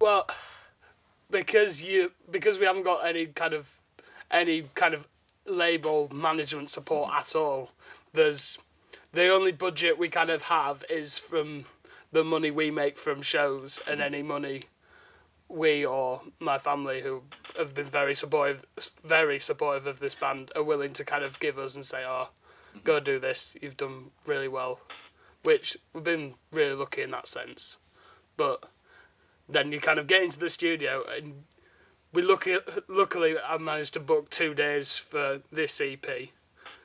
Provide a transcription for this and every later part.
Well, because we haven't got any kind of label management support at all. There's the only budget we kind of have is from the money we make from shows and any money we or my family, who have been very supportive of this band, are willing to kind of give us and say, "Oh, go do this. You've done really well," which we've been really lucky in that sense. But then you kind of get into the studio, and luckily I managed to book 2 days for this EP.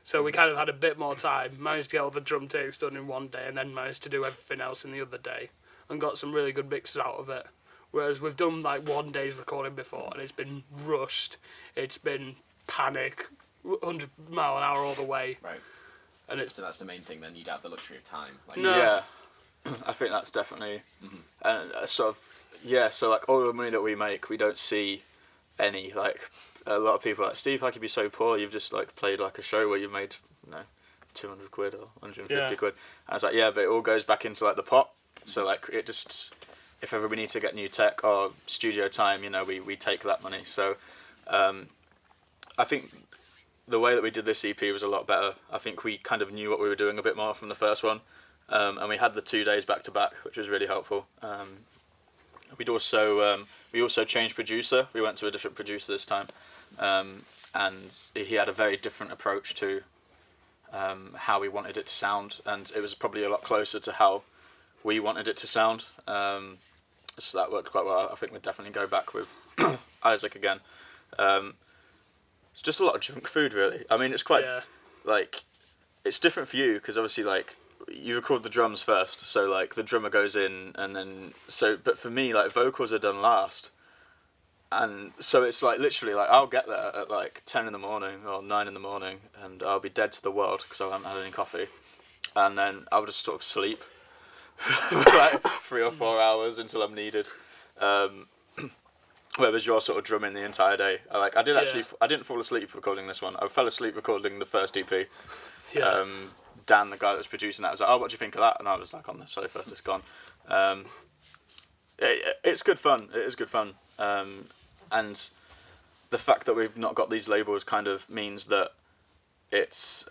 So we kind of had a bit more time, managed to get all the drum takes done in 1 day, and then managed to do everything else in the other day, and got some really good mixes out of it. Whereas we've done like 1 day's recording before, and it's been rushed, it's been panic, 100 mile an hour all the way. Right. And So that's the main thing then, you'd have the luxury of time. Like, No. Yeah, I think that's definitely, so like all the money that we make, we don't see any, like, a lot of people are like, Steve, how could you be so poor? You've just like played like a show where you made, 200 quid or 150 quid. And I was like, yeah, but it all goes back into like the pot. So like it just, if ever we need to get new tech or studio time, we take that money. So I think the way that we did this EP was a lot better. I think we kind of knew what we were doing a bit more from the first one. And we had the 2 days back to back, which was really helpful. We also changed producer. We went to a different producer this time, and he had a very different approach to how we wanted it to sound, and it was probably a lot closer to how we wanted it to sound. So that worked quite well. I think we'd definitely go back with Isaac again. It's just a lot of junk food, really. I mean, it's quite like, it's different for you because obviously like you record the drums first, so like the drummer goes in, and then but for me, like, vocals are done last, and so it's like literally like I'll get there at like 10 in the morning or 9 in the morning, and I'll be dead to the world because I haven't had any coffee, and then I'll just sort of sleep for like 3 or 4 hours until I'm needed. Whereas you're sort of drumming the entire day. I didn't fall asleep recording this one. I fell asleep recording the first EP. Yeah. Dan, the guy that was producing that, was like, "Oh, what do you think of that?" And I was like on the sofa, just gone. It's good fun. It is good fun. And the fact that we've not got these labels kind of means that it's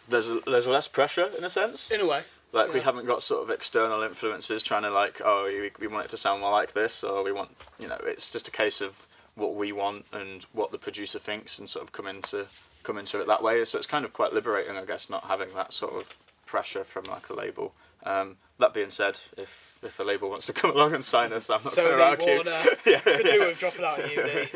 there's less pressure in a sense. In a way. Like, we haven't got sort of external influences trying to like, oh, we want it to sound more like this, or we want, it's just a case of what we want and what the producer thinks, and sort of come into it that way. So it's kind of quite liberating, I guess, not having that sort of pressure from like a label. That being said, if a label wants to come along and sign us, I'm not going to argue. Warner, could do with dropping out of uni.